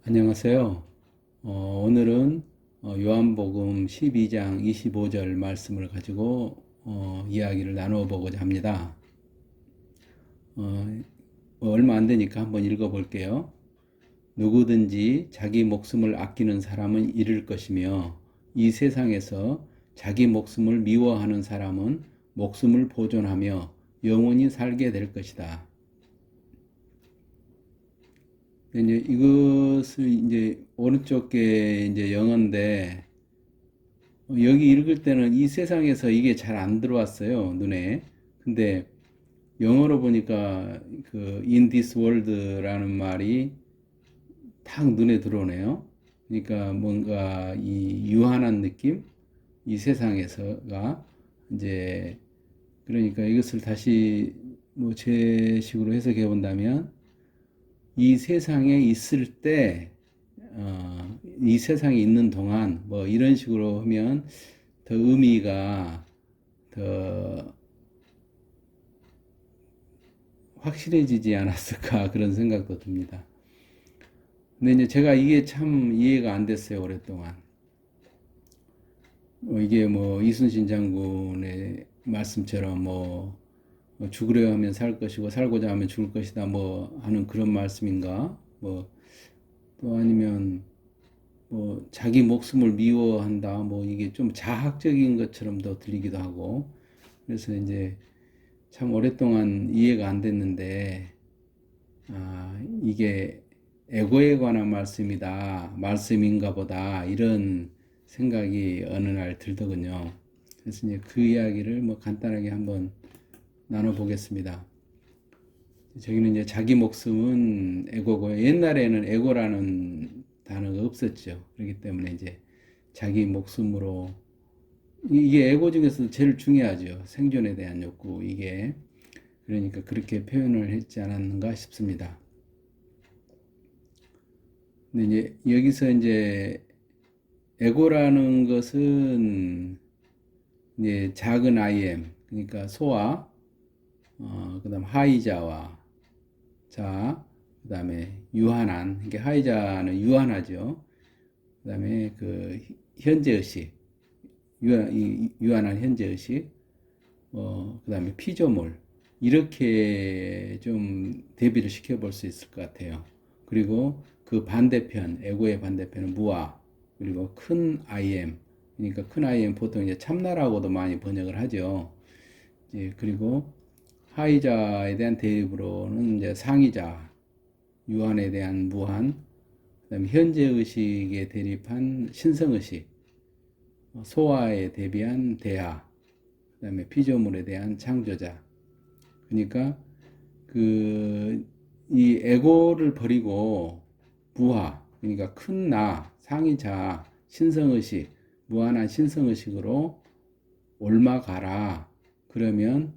안녕하세요. 오늘은 요한복음 12장 25절 말씀을 가지고 이야기를 나누어 보고자 합니다. 얼마 안 되니까 한번 읽어 볼게요. 누구든지 자기 목숨을 아끼는 사람은 잃을 것이며 이 세상에서 자기 목숨을 미워하는 사람은 목숨을 보존하며 영원히 살게 될 것이다. 이제 이것을 이제 오른쪽 게 이제 영어인데 여기 읽을 때는 이 세상에서 이게 잘 안 들어왔어요, 눈에. 근데 영어로 보니까 그 in this world라는 말이 딱 눈에 들어오네요. 그러니까 뭔가 이 유한한 느낌? 이 세상에서가 이제 그러니까 이것을 다시 뭐 제 식으로 해석해 본다면 이 세상에 있을 때 이 세상에 있는 동안 뭐 이런 식으로 하면 더 의미가 더 확실해지지 않았을까 그런 생각도 듭니다. 근데 이제 제가 이게 참 이해가 안 됐어요, 오랫동안. 이게 뭐 이순신 장군의 말씀처럼 뭐 죽으려 하면 살 것이고 살고자 하면 죽을 것이다 뭐 하는 그런 말씀인가? 뭐 또 아니면 뭐 자기 목숨을 미워한다 뭐 이게 좀 자학적인 것처럼도 들리기도 하고 그래서 이제 참 오랫동안 이해가 안 됐는데 이게 에고에 관한 말씀인가 보다 이런 생각이 어느 날 들더군요. 그래서 이제 그 이야기를 뭐 간단하게 한번 나눠보겠습니다. 저기는 이제 자기 목숨은 에고고요. 옛날에는 에고라는 단어가 없었죠. 그렇기 때문에 이제 자기 목숨으로 이게 에고 중에서 제일 중요하죠. 생존에 대한 욕구 이게 그러니까 그렇게 표현을 했지 않았는가 싶습니다. 근데 이제 여기서 이제 에고라는 것은 이제 작은 IM 그러니까 소아 그다음 하이자와 자 그다음에 유한한 이게 하이자는 유한하죠. 그다음에 그 현재의식 유한한 현재의식 그다음에 피조물 이렇게 좀 대비를 시켜볼 수 있을 것 같아요. 그리고 그 반대편, 에고의 반대편은 무아, 그리고 큰 IM, 그러니까 큰 IM 보통 이제 참나라고도 많이 번역을 하죠. 이제 그리고 하이자에 대한 대입으로는 이제 상이자, 유한에 대한 무한, 그다음에 현재 의식에 대립한 신성 의식, 소아에 대비한 대하, 그다음에 피조물에 대한 창조자. 그러니까 그 이 에고를 버리고 부하 그러니까 큰 나, 상이자, 신성의식, 무한한 신성의식으로 옮아가라. 그러면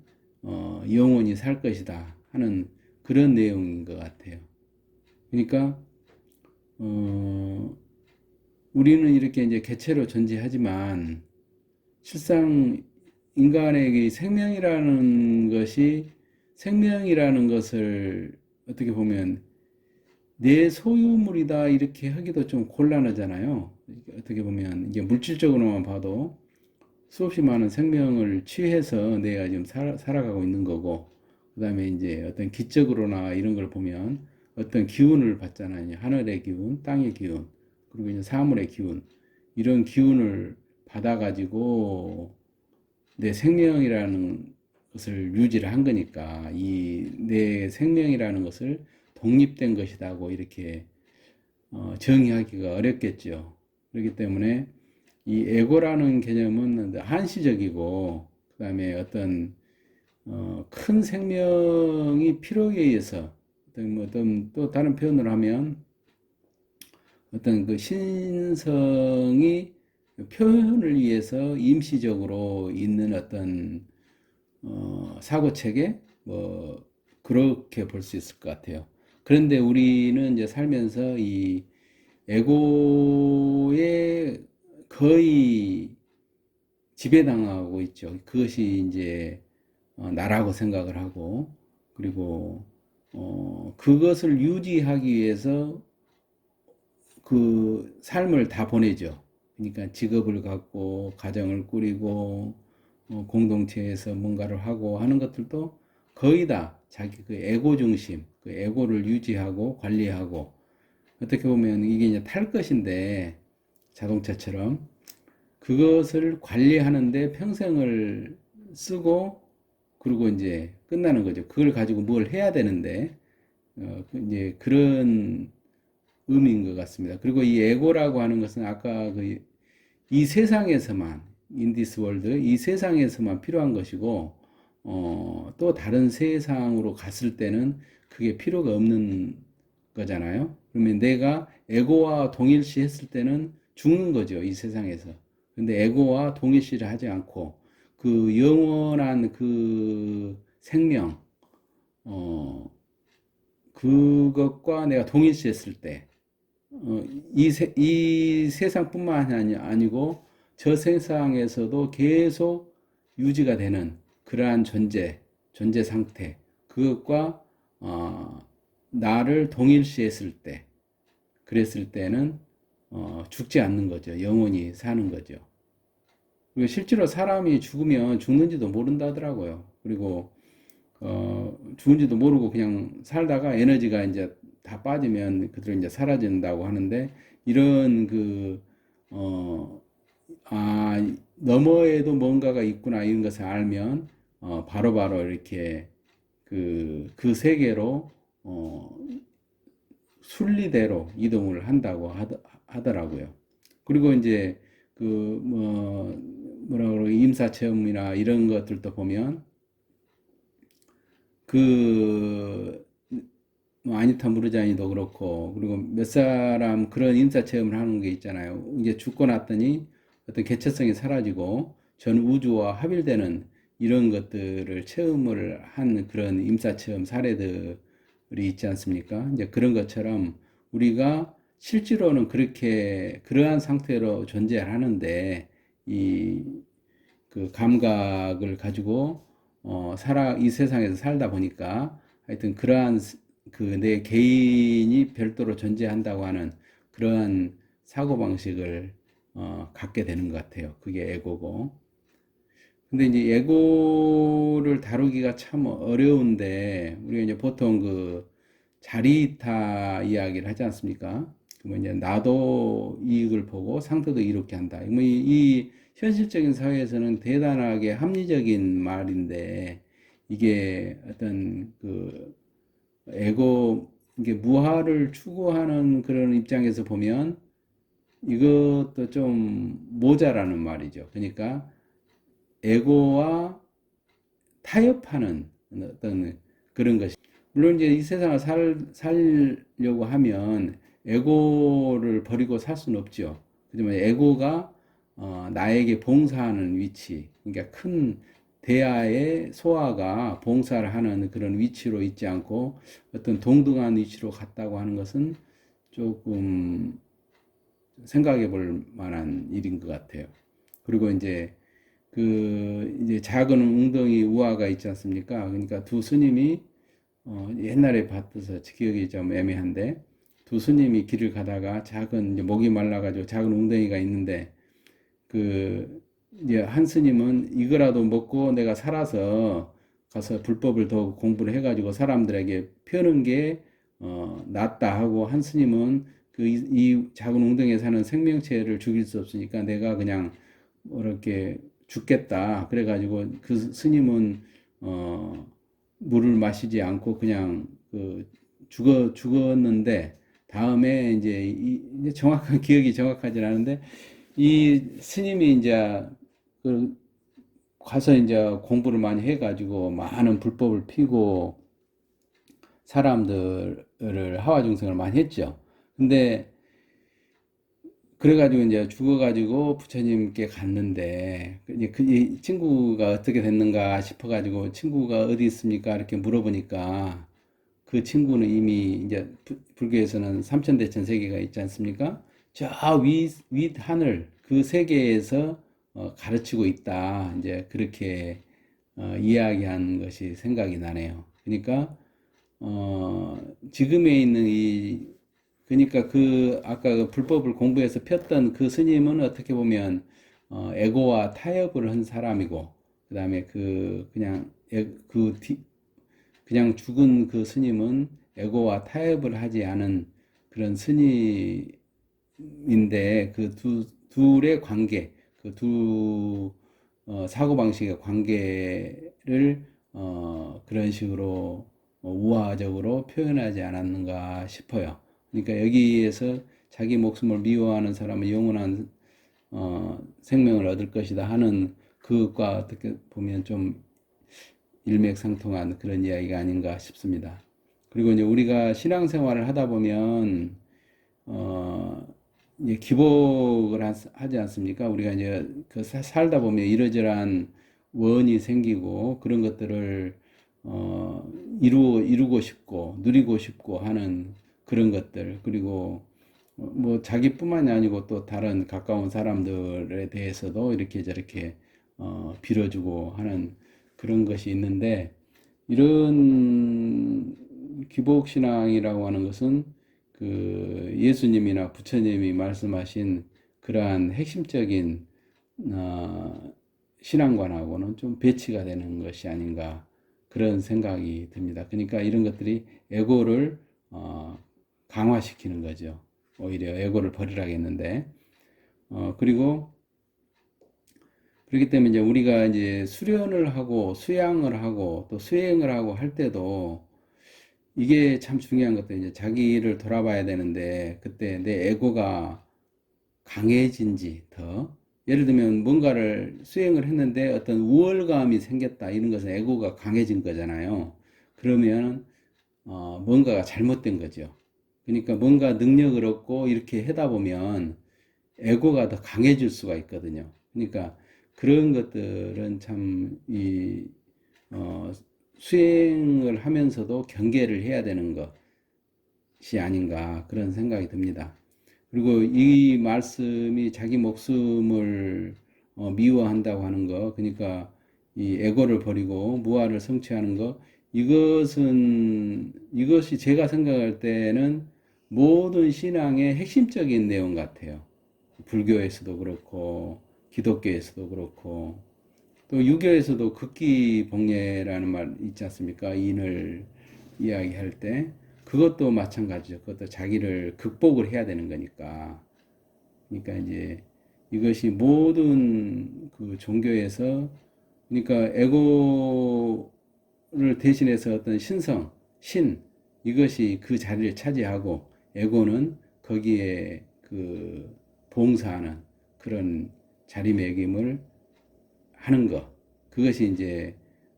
영원히 살 것이다 하는 그런 내용인 것 같아요. 그러니까 우리는 이렇게 이제 개체로 존재하지만 실상 인간에게 생명이라는 것을 어떻게 보면 내 소유물이다 이렇게 하기도 좀 곤란하잖아요. 어떻게 보면 이게 물질적으로만 봐도 수없이 많은 생명을 취해서 내가 지금 살아가고 있는 거고, 그 다음에 이제 어떤 기적으로나 이런 걸 보면 어떤 기운을 받잖아요. 하늘의 기운, 땅의 기운, 그리고 이제 사물의 기운, 이런 기운을 받아가지고 내 생명이라는 것을 유지를 한 거니까 이 내 생명이라는 것을 독립된 것이라고 이렇게 정의하기가 어렵겠죠. 그렇기 때문에 이 에고라는 개념은 한시적이고 그다음에 어떤 큰 생명이 필요에 의해서 어떤 또 다른 표현을 하면 어떤 그 신성이 표현을 위해서 임시적으로 있는 어떤 사고 체계 뭐 그렇게 볼 수 있을 것 같아요. 그런데 우리는 이제 살면서 이 에고에 거의 지배당하고 있죠. 그것이 이제 나라고 생각을 하고 그리고 그것을 유지하기 위해서 그 삶을 다 보내죠. 그러니까 직업을 갖고 가정을 꾸리고 공동체에서 뭔가를 하고 하는 것들도 거의 다 자기 그 에고 중심, 그 에고를 유지하고 관리하고 어떻게 보면 이게 이제 탈 것인데 자동차처럼 그것을 관리하는데 평생을 쓰고 그리고 이제 끝나는 거죠. 그걸 가지고 뭘 해야 되는데 이제 그런 의미인 것 같습니다. 그리고 이 에고라고 하는 것은 아까 그 이 세상에서만 in this world 이 세상에서만 필요한 것이고 또 다른 세상으로 갔을 때는 그게 필요가 없는 거잖아요. 그러면 내가 에고와 동일시 했을 때는 죽는 거죠, 이 세상에서. 근데 에고와 동일시를 하지 않고 그 영원한 그 생명 어 그것과 내가 동일시 했을 때 이 세상뿐만 아니고 저 세상에서도 계속 유지가 되는 그러한 존재 상태, 그것과 나를 동일시했을 때, 그랬을 때는 죽지 않는 거죠. 영원히 사는 거죠. 그리고 실제로 사람이 죽으면 죽는지도 모른다 하더라고요. 그리고 죽은지도 모르고 그냥 살다가 에너지가 이제 다 빠지면 그대로 이제 사라진다고 하는데 이런 어, 너머에도 뭔가가 있구나 이런 것을 알면 바로바로 이렇게 그 세계로 순리대로 이동을 한다고 하더라고요. 그리고 이제 뭐라 그러고 임사체험이나 이런 것들도 보면 뭐 아니타 무르자니도 그렇고 그리고 몇 사람 그런 임사 체험을 하는 게 있잖아요. 이제 죽고 났더니 어떤 개체성이 사라지고 전 우주와 합일되는 이런 것들을 체험을 한 그런 임사 체험 사례들이 있지 않습니까? 이제 그런 것처럼 우리가 실제로는 그렇게 그러한 상태로 존재하는데 이 그 감각을 가지고 이 세상에서 살다 보니까 하여튼 그러한 그 내 개인이 별도로 존재한다고 하는 그러한 사고방식을 갖게 되는 것 같아요. 그게 에고고. 근데 이제 에고를 다루기가 참 어려운데 우리가 이제 보통 그 자리이타 이야기를 하지 않습니까? 그러면 이제 나도 이익을 보고 상대도 이롭게 한다. 이 현실적인 사회에서는 대단하게 합리적인 말인데 이게 어떤 그 에고 이게 무하를 추구하는 그런 입장에서 보면 이것도 좀 모자라는 말이죠. 그러니까 에고와 타협하는 어떤 그런 것이. 물론 이제 이 세상을 살려고 하면 에고를 버리고 살 수는 없죠. 하지만 에고가 나에게 봉사하는 위치, 그러니까 큰 대야의 소아가 봉사를 하는 그런 위치로 있지 않고 어떤 동등한 위치로 갔다고 하는 것은 조금 생각해 볼 만한 일인 것 같아요. 그리고 이제 작은 웅덩이 우화가 있지 않습니까? 그러니까 두 스님이 옛날에 봤어서 기억이 좀 애매한데 두 스님이 길을 가다가 작은 이제 목이 말라가지고 작은 웅덩이가 있는데 그 이제 한 스님은 이거라도 먹고 내가 살아서 가서 불법을 더 공부를 해가지고 사람들에게 펴는 게 낫다 하고 한 스님은 이 작은 웅덩이에 사는 생명체를 죽일 수 없으니까 내가 그냥 이렇게 죽겠다. 그래가지고 그 스님은 물을 마시지 않고 그냥 죽었는데 다음에 이제 정확한 기억이 정확하진 않은데 이 스님이 이제 그 가서 이제 공부를 많이 해가지고 많은 불법을 피고 사람들을 하와 중생을 많이 했죠. 근데 그래가지고 이제 죽어가지고 부처님께 갔는데 이제 이 친구가 어떻게 됐는가 싶어가지고 친구가 어디 있습니까? 이렇게 물어보니까 그 친구는 이미 이제 불교에서는 삼천대천 세계가 있지 않습니까? 저 위 하늘 그 세계에서 가르치고 있다. 이제 그렇게 이야기한 것이 생각이 나네요. 그러니까 지금에 있는 이 그러니까 그 아까 그 불법을 공부해서 폈던 그 스님은 어떻게 보면 에고와 타협을 한 사람이고, 그다음에 그 그냥 그냥 죽은 그 스님은 에고와 타협을 하지 않은 그런 스님인데, 그 둘의 관계, 그 사고방식의 관계를 그런 식으로 우화적으로 표현하지 않았는가 싶어요. 그러니까 여기에서 자기 목숨을 미워하는 사람은 영원한 생명을 얻을 것이다 하는 그것과 어떻게 보면 좀 일맥상통한 그런 이야기가 아닌가 싶습니다. 그리고 이제 우리가 신앙생활을 하다 보면 이제 기복을 하지 않습니까? 우리가 이제 그 살다 보면 이러저러한 원이 생기고 그런 것들을 이루고 싶고 누리고 싶고 하는 그런 것들, 그리고 뭐 자기뿐만이 아니고 또 다른 가까운 사람들에 대해서도 이렇게 저렇게 빌어주고 하는 그런 것이 있는데, 이런 기복신앙이라고 하는 것은 그 예수님이나 부처님이 말씀하신 그러한 핵심적인 신앙관하고는 좀 배치가 되는 것이 아닌가 그런 생각이 듭니다. 그러니까 이런 것들이 에고를 강화시키는 거죠. 오히려 에고를 버리라겠는데, 그리고 그렇기 때문에 이제 우리가 이제 수련을 하고 수양을 하고 또 수행을 하고 할 때도 이게 참 중요한 것도, 이제 자기를 돌아봐야 되는데, 그때 내 에고가 강해진지 더, 예를 들면 뭔가를 수행을 했는데 어떤 우월감이 생겼다, 이런 것은 에고가 강해진 거잖아요. 그러면 뭔가가 잘못된 거죠. 그러니까 뭔가 능력을 얻고 이렇게 하다 보면 에고가 더 강해질 수가 있거든요. 그러니까 그런 것들은 참 어, 수행을 하면서도 경계를 해야 되는 것이 아닌가 그런 생각이 듭니다. 그리고 이 말씀이 자기 목숨을 미워한다고 하는 거, 그러니까 이 에고를 버리고 무아를 성취하는 거, 이것이 제가 생각할 때는 모든 신앙의 핵심적인 내용 같아요. 불교에서도 그렇고 기독교에서도 그렇고 또 유교에서도 극기복례라는 말 있지 않습니까? 인을 이야기할 때 그것도 마찬가지죠. 그것도 자기를 극복을 해야 되는 거니까. 그러니까 이제 이것이 모든 그 종교에서, 그러니까 에고를 대신해서 어떤 신, 이것이 그 자리를 차지하고 에고는 거기에 그 봉사하는 그런 자리매김을 하는 것. 그것이 이제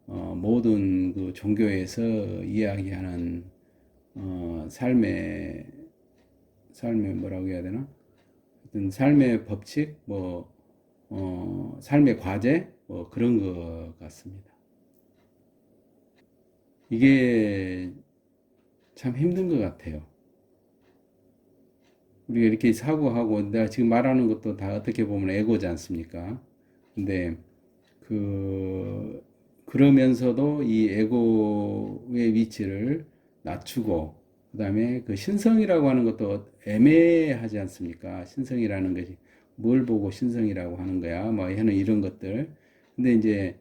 모든 그 종교에서 이야기하는 삶의 뭐라고 해야 되나? 어떤 삶의 법칙, 뭐 삶의 과제, 뭐 그런 것 같습니다. 이게 참 힘든 것 같아요. 우리가 이렇게 사고하고 내가 지금 말하는 것도 다 어떻게 보면 에고지 않습니까? 근데 그 그러면서도 이 에고의 위치를 낮추고, 그다음에 그 신성이라고 하는 것도 애매하지 않습니까? 신성이라는 것이 뭘 보고 신성이라고 하는 거야? 뭐 하는 이런 것들. 근데 이제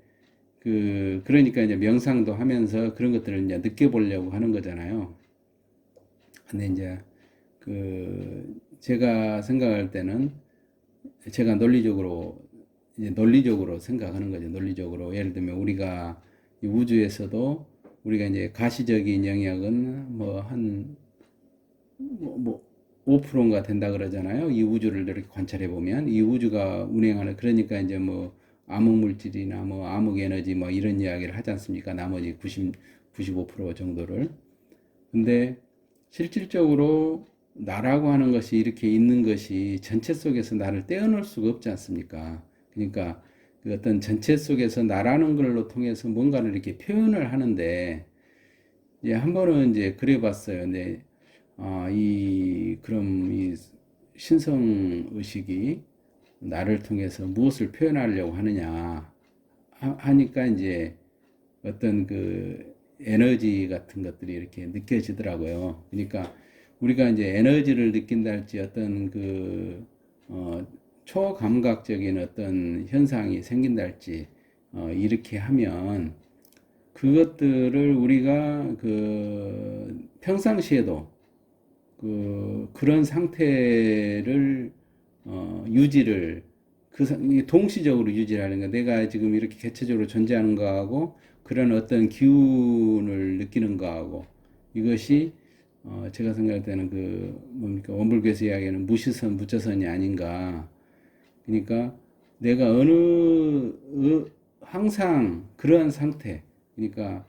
그러니까 이제 명상도 하면서 그런 것들을 이제 느껴보려고 하는 거잖아요. 근데 이제 제가 생각할 때는, 제가 논리적으로 생각하는 거죠. 논리적으로. 예를 들면 우리가 이 우주에서도 우리가 이제 가시적인 영역은 뭐 한, 뭐 5%인가 된다 그러잖아요. 이 우주를 이렇게 관찰해 보면 이 우주가 운행하는, 그러니까 이제 뭐 암흑 물질이나 뭐 암흑 에너지 뭐 이런 이야기를 하지 않습니까? 나머지 95% 정도를. 근데 실질적으로 나라고 하는 것이 이렇게 있는 것이 전체 속에서 나를 떼어놓을 수가 없지 않습니까? 그러니까 그 어떤 전체 속에서 나라는 걸로 통해서 뭔가를 이렇게 표현을 하는데, 이제 한 번은 이제 그래 봤어요. 근데 그럼 이 신성 의식이 나를 통해서 무엇을 표현하려고 하느냐 하니까 이제 어떤 그 에너지 같은 것들이 이렇게 느껴지더라고요. 그러니까 우리가 이제 에너지를 느낀다 할지 어떤 초감각적인 어떤 현상이 생긴다 할지, 이렇게 하면 그것들을 우리가 평상시에도 그런 상태를 유지를 이게 동시적으로 유지를 하는 거. 내가 지금 이렇게 개체적으로 존재하는 거하고 그런 어떤 기운을 느끼는 거하고 이것이 제가 생각할 때는 뭡니까 원불교에서 이야기하는 무시선 무자선이 아닌가. 그러니까 내가 항상 그러한 상태, 그러니까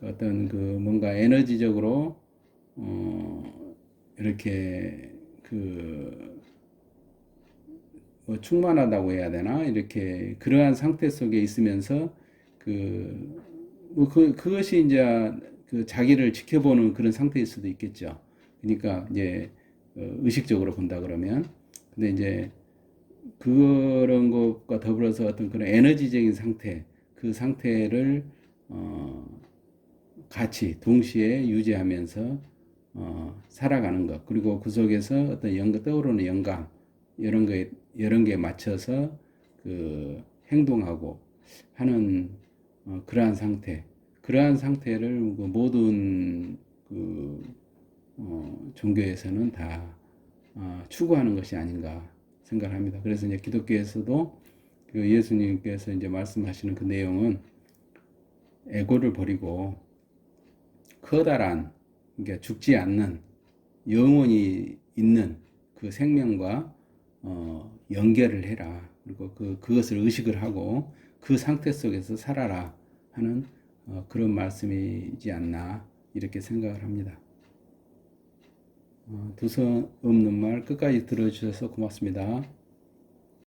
어떤 뭔가 에너지적으로 이렇게 뭐 충만하다고 해야 되나? 이렇게 그러한 상태 속에 있으면서 그것이 이제 자기를 지켜보는 그런 상태일 수도 있겠죠. 그러니까 이제 의식적으로 본다 그러면. 근데 이제 그런 것과 더불어서 어떤 그런 에너지적인 상태, 그 상태를 같이 동시에 유지하면서 살아가는 것. 그리고 그 속에서 어떤 떠오르는 영감, 이런 게 맞춰서 행동하고 하는 그러한 상태. 그러한 상태를 모든 종교에서는 다 추구하는 것이 아닌가 생각합니다. 그래서 이제 기독교에서도 예수님께서 이제 말씀하시는 그 내용은 에고를 버리고 커다란, 그러니까 죽지 않는 영원히 있는 그 생명과 연결을 해라. 그리고 그것을 의식을 하고 그 상태 속에서 살아라 하는 그런 말씀이지 않나 이렇게 생각을 합니다. 두서 없는 말 끝까지 들어주셔서 고맙습니다.